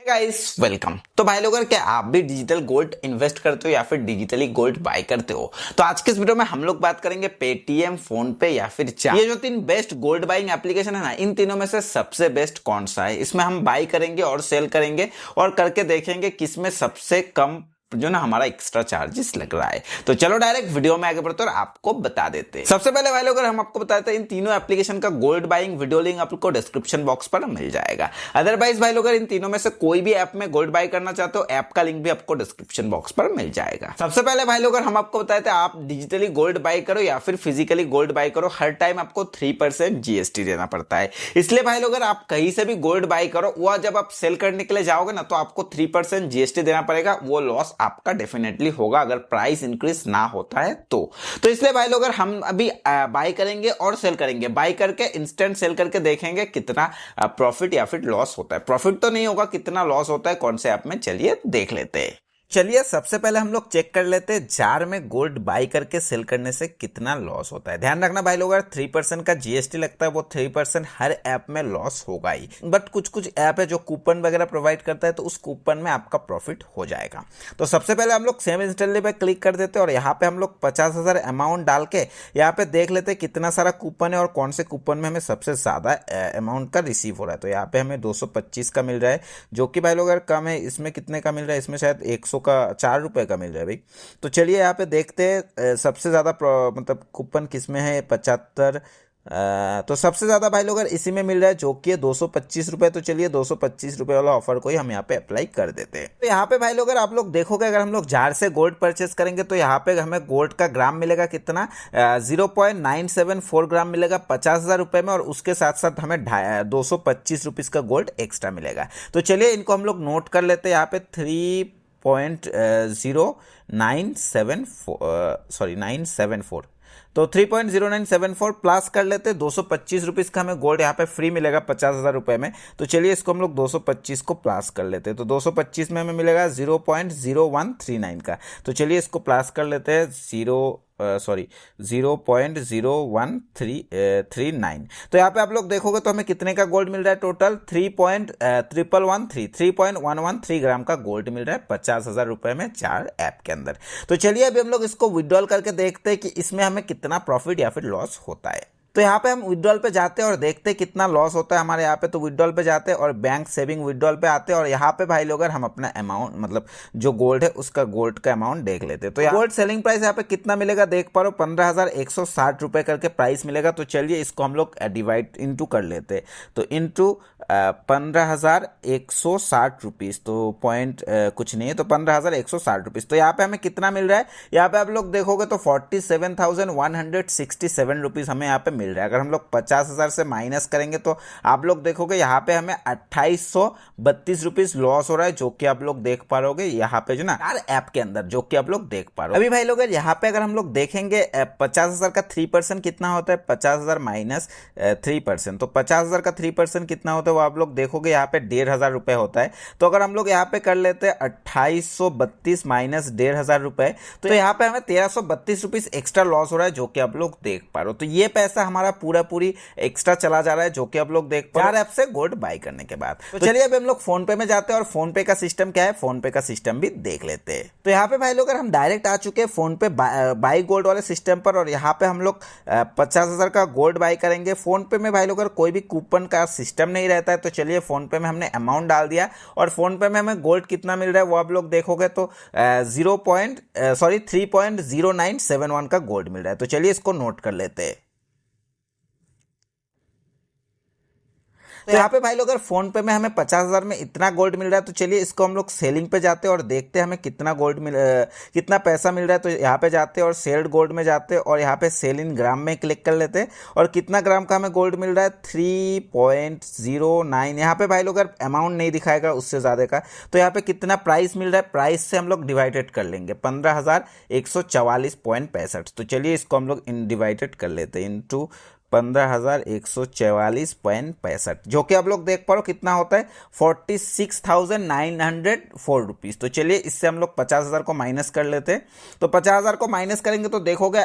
Guys welcome. तो भाई लोग, क्या आप भी डिजिटल गोल्ड इन्वेस्ट करते हो या फिर डिजिटली गोल्ड बाय करते हो? तो आज के इस वीडियो में हम लोग बात करेंगे पेटीएम, फोन पे या फिर चार, ये जो तीन बेस्ट गोल्ड बाइंग एप्लीकेशन है ना, इन तीनों में से सबसे बेस्ट कौन सा है। इसमें हम बाय करेंगे और सेल करेंगे और करके देखेंगे किसमें सबसे कम जो ना हमारा एक्स्ट्रा चार्जेस लग रहा है। तो चलो डायरेक्ट वीडियो में आगे बढ़ते और आपको बता देते हैं। सबसे पहले भाई लोग, अगर हम आपको बताते हैं इन तीनों एप्लीकेशन का गोल्ड बाइंग वीडियो लिंक आपको डिस्क्रिप्शन बॉक्स पर मिल जाएगा। अदरवाइज भाई लोग, अगर इन तीनों में से कोई भी ऐप में गोल्ड बाय करना चाहते हो, ऐप का लिंक भी आपको डिस्क्रिप्शन बॉक्स पर मिल जाएगा। सबसे पहले भाई लोग, हम आपको बताते हैं आप डिजिटली गोल्ड बाय करो या फिर फिजिकली गोल्ड बाय करो, हर टाइम आपको 3% जीएसटी देना पड़ता है। इसलिए भाई लोग, अगर आप कहीं से भी गोल्ड बाय करो, वह जब आप सेल करने के लिए जाओगे ना, तो आपको 3% जीएसटी देना पड़ेगा। वो लॉस आपका डेफिनेटली होगा अगर प्राइस इंक्रीज ना होता है तो इसलिए भाई लोग, अगर हम अभी बाय करेंगे और सेल करेंगे, बाय करके इंस्टेंट सेल करके देखेंगे कितना प्रॉफिट या फिर लॉस होता है। प्रॉफिट तो नहीं होगा, कितना लॉस होता है कौन से ऐप में, चलिए देख लेते हैं। चलिए सबसे पहले हम लोग चेक कर लेते हैं जार में गोल्ड बाई करके सेल करने से कितना लॉस होता है। ध्यान रखना भाई लोग, अगर 3% का जीएसटी लगता है, वो 3% हर ऐप में लॉस होगा ही। बट कुछ कुछ ऐप है जो कूपन वगैरह प्रोवाइड करता है, तो उस कूपन में आपका प्रॉफिट हो जाएगा। तो सबसे पहले हम लोग सेव इंस्टॉलली पे क्लिक कर देते हैं और यहाँ पे हम लोग 50,000 अमाउंट डाल के यहाँ पे देख लेते हैं कितना सारा कूपन है और कौन से कूपन में हमें सबसे ज्यादा अमाउंट का रिसीव हो रहा है। तो यहाँ पे हमें 225 का मिल रहा है, जो कि भाई लोग अगर कम है। इसमें कितने का मिल रहा है? इसमें शायद 100 का 4 रुपए का मिल रहा है भाई। तो चलिए यहाँ पे देखते हैं सबसे ज्यादा मतलब कूपन किसमें है। 75 तो सबसे ज्यादा भाई लोग इसी में मिल रहा है, जो कि है 225 रुपए। तो चलिए 225 रुपए वाला ऑफर को ही हम यहाँ पे अप्लाई कर देते हैं। तो यहाँ पे भाई लोग, अगर आप लोग देखोगे, अगर हम लोग जार से गोल्ड परचेस करेंगे तो यहाँ पे हमें गोल्ड का ग्राम मिलेगा कितना, 0.974 ग्राम मिलेगा 50,000 रुपए में, और उसके साथ साथ हमें 225 रुपीज का गोल्ड एक्स्ट्रा मिलेगा। तो चलिए इनको हम लोग नोट कर लेते हैं। यहाँ पे 974 तो 3.0974 प्लस कर लेते हैं। 225 रुपीज का हमें गोल्ड यहाँ पे फ्री मिलेगा 50,000 रुपए में। तो चलिए इसको हम लोग 225 को प्लस कर लेते हैं। तो 225 में हमें मिलेगा 0.0139 का। तो चलिए इसको प्लस कर लेते हैं 0.01339। तो यहाँ पे आप लोग देखोगे तो हमें कितने का गोल्ड मिल रहा है? टोटल 3.113 ग्राम का गोल्ड मिल रहा है 50,000 रुपए में चार ऐप के अंदर। तो चलिए अभी हम लोग इसको विड्रॉल करके देखते हैं कि इसमें हमें कितना प्रॉफिट या फिर लॉस होता है। तो यहाँ पे हम विड्रॉल पे जाते हैं और देखते हैं कितना लॉस होता है हमारे यहाँ पे। तो विड्रॉल पे जाते हैं और बैंक सेविंग विड्रॉल पे आते हैं और यहाँ पे भाई लोग हम अपना अमाउंट, मतलब जो गोल्ड है उसका गोल्ड का अमाउंट देख लेते हैं। तो गोल्ड सेलिंग प्राइस यहाँ पे कितना मिलेगा देख पा रहे हो, 15,160 रुपए करके प्राइस मिलेगा। तो चलिए इसको हम लोग डिवाइड इंटू कर लेते हैं। तो इंटू 15,160 रुपीज, तो पॉइंट कुछ नहीं है, तो 15,160 रुपीज। तो यहाँ पे हमें कितना मिल रहा है? यहाँ पे आप लोग देखोगे तो 47,167 रुपीज हमें यहाँ पे मिल रहा है। अगर हम लोग 50,000 से माइनस करेंगे तो आप लोग देखोगे यहाँ पे हमें 2832 रुपीज लॉस हो रहा है, जो कि आप लोग देख पा रहे यहाँ पे जो ना यार ऐप के अंदर, जो कि आप लोग देख पा रहे हो। अभी भाई लोग यहाँ पे अगर हम लोग देखेंगे 50,000 का 3% कितना होता है, 50,000 माइनस 3%। तो 50,000 का 3% कितना होता है वो आप लोग देखोगे यहाँ पे 1,500 रुपए होता है। तो अगर हम लोग यहाँ पे कर लेते हैं 2832 माइनस 1,500 रुपए, तो यहाँ पे हमें 1,332 रुपीज एक्स्ट्रा लॉस हो रहा है, जो कि आप लोग देख पा रहे हो। तो ये पैसा हमारा पूरी एक्स्ट्रा चला जा रहा है, जो कि आप लोग देख पा रहे हो ऐप से गोल्ड बाय करने के बाद। तो चलिए अभी हम लोग फोन पे में जाते हैं और फोन पे का सिस्टम क्या है, फोन पे का सिस्टम भी देख लेते हैं। तो यहाँ पे भाई लोग अगर हम डायरेक्ट आ चुके हैं फोन पे बाय गोल्ड वाले सिस्टम पर, और यहाँ पे हम लोग 50,000 का गोल्ड बाय करेंगे। फोन पे में भाई लोग अगर कोई भी कूपन का सिस्टम नहीं रहता है, तो चलिए फोन पे में हमने अमाउंट डाल दिया और फोन पे में हमें गोल्ड कितना मिल रहा है वो आप लोग देखोगे तो 3.0971 का गोल्ड मिल रहा है। तो चलिए इसको नोट कर लेते हैं। तो यहाँ पे भाई लोग अगर फोन पे में हमें 50,000 में इतना गोल्ड मिल रहा है, तो चलिए इसको हम लोग सेलिंग पे जाते हैं और देखते हैं हमें कितना कितना पैसा मिल रहा है। तो यहाँ पे जाते हैं और सेल्ड गोल्ड में जाते हैं और यहाँ पे सेल इन ग्राम में क्लिक कर लेते हैं और कितना ग्राम का हमें गोल्ड मिल रहा है 3.09। यहाँ पे भाई लोग अगर अमाउंट नहीं दिखाएगा उससे ज्यादा का, तो यहाँ पे कितना प्राइस मिल रहा है, प्राइस से हम लोग डिवाइडेड कर लेंगे 15,144.65। तो चलिए इसको हम लोग डिवाइडेड कर लेते हैं इंटू 15,144.65, जो कि आप लोग देख पा रहे हो कितना होता है 46,904 रुपीज। तो चलिए इससे हम लोग 50,000 को माइनस कर लेते हैं। तो 50,000 को माइनस करेंगे तो देखोगे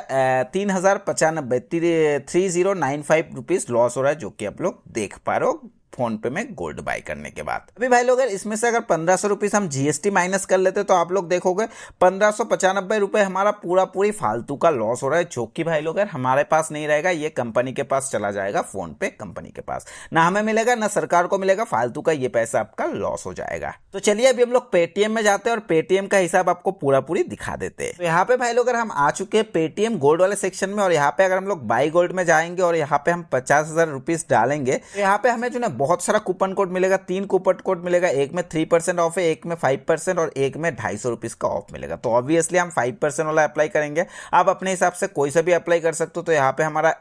3,095 3095 रुपीज लॉस हो रहा है, जो कि आप लोग देख पा रहे हो फोन पे में गोल्ड बाय करने के बाद। अभी भाई लोग इसमें से अगर 1500 रुपीज हम जीएसटी माइनस कर लेते तो आप लोग देखोगे 1595 रुपए हमारा पूरी फालतू का लॉस हो रहा है, जो कि भाई लोग हमारे पास नहीं रहेगा, ये कंपनी के पास चला जाएगा, फोन पे कंपनी के पास, ना हमें मिलेगा ना सरकार को मिलेगा, फालतू का ये पैसा आपका लॉस हो जाएगा। तो चलिए अभी हम लोग पेटीएम में जाते हैं और पेटीएम का हिसाब आपको पूरी दिखा देते हैं। तो यहाँ पे भाई लोग हम आ चुके हैं पेटीएम गोल्ड वाले सेक्शन में, और यहाँ पे अगर हम लोग बाई गोल्ड में जाएंगे और यहाँ पे हम 50,000 रुपीज डालेंगे तो यहाँ पे हमें जो ना बहुत सारा कूपन कोड मिलेगा, 3 कूपन कोड मिलेगा, एक में 3% ऑफ है, एक में 5% और एक में 250 रुपीज का ऑफ मिलेगा। तो ऑब्वियसली हम 5% वाला अप्लाई करेंगे, आप अपने हिसाब से कोई सा भी अप्लाई कर सकते हो। तो यहाँ पे हमारा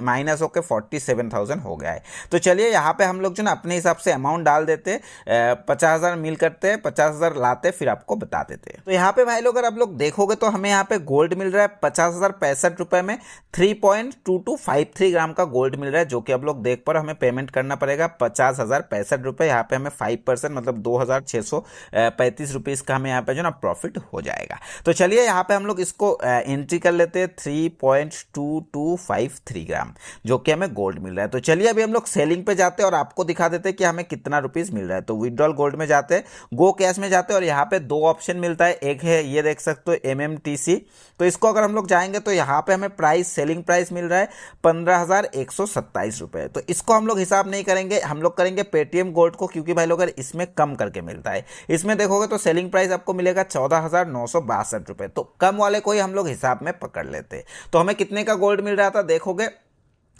माइनस होकर 47,000 हो गया है। तो चलिए यहाँ पे हम लोग जो ना अपने हिसाब से अमाउंट डाल देते, 50,000 मिल करते हैं, 50,000 लाते फिर आपको बता देते हैं। तो यहाँ पे भाई लोग अगर आप लोग देखोगे तो हमें यहाँ पे गोल्ड मिल रहा है 50,065 रुपए में 3.2253 ग्राम का गोल्ड मिल रहा है, जो कि आप लोग देख पर हमें पेमेंट करना पड़ेगा 50,065 रुपए। यहाँ पे हमें 5% मतलब 2,635 रुपीज का हमें यहाँ पे जो ना प्रॉफिट हो जाएगा। तो चलिए यहाँ पे हम लोग इसको एंट्री कर लेते हैं 3.2253 ग्राम, जो कि हमें गोल्ड मिल रहा है। तो चलिए अभी हम लोग सेलिंग पे जाते हैं और आपको दिखा देते हैं कि हमें कितना रुपीस मिल रहा है। तो विड्रॉल गोल्ड में जाते हैं, गो कैश में जाते हैं और यहाँ पे 2 ऑप्शन मिलता है, एक है ये देख सकते हो MMTC। तो इसको अगर हम लोग जाएंगे तो यहाँ पे हमें प्राइस सेलिंग प्राइस मिल रहा है 15,127 रुपए। तो इसको हम लोग हिसाब नहीं करेंगे, हम लोग करेंगे पेटीएम गोल्ड को, क्योंकि भाई लोग इसमें कम करके मिलता है। इसमें देखोगे तो सेलिंग प्राइस आपको मिलेगा 14,962 रुपए। तो कम वाले को ही हम लोग हिसाब में पकड़ लेते हैं। तो हमें कितने का गोल्ड मिल रहा था देखोगे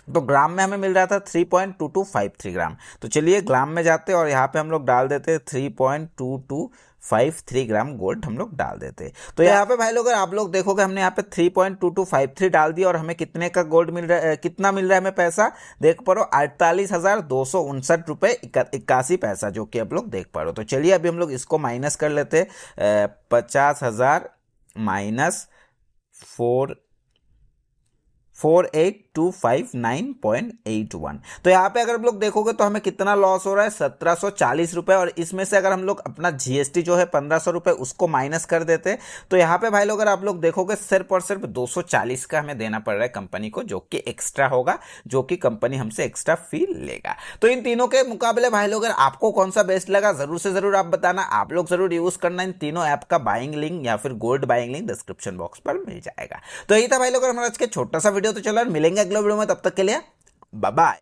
तो ग्राम में हमें मिल रहा था 3.2253 ग्राम। तो चलिए ग्राम में जाते और यहाँ पे हम लोग डाल देते 3.2253 ग्राम गोल्ड हम लोग डाल देते। तो यहाँ पे भाई लोग आप लोग देखोगे हमने यहाँ पे 3.2253 डाल दिया और हमें कितने का गोल्ड मिल रहा है, कितना मिल रहा है हमें पैसा देख पा रहे हो 48,259 रुपए 81 पैसा, जो कि आप लोग देख पा रहे हो। तो चलिए अभी हम लोग इसको माइनस कर लेते 50,000 माइनस 48,259.81। तो यहाँ पे अगर हम लोग देखोगे तो हमें कितना लॉस हो रहा है 1,740 रुपए, और इसमें से अगर हम लोग अपना जीएसटी जो है 1,500 रुपए उसको माइनस कर देते तो यहाँ पे भाई लोग अगर आप लोग देखोगे सिर्फ और सिर्फ 240 का हमें देना पड़ रहा है कंपनी को, जो कि एक्स्ट्रा होगा, जो कि कंपनी हमसे एक्स्ट्रा फी लेगा। तो इन तीनों के मुकाबले भाई लोग आपको कौन सा बेस्ट लगा जरूर से जरूर आप बताना। आप लोग जरूर यूज करना, इन तीनों ऐप का बाइंग लिंक या फिर gold buying link description box पर मिल जाएगा। तो यही था भाई लोग हमारा आज के छोटा सा वीडियो। तो चलो मिलेंगे अगले वीडियो में, तब तक के लिए बाय बाय।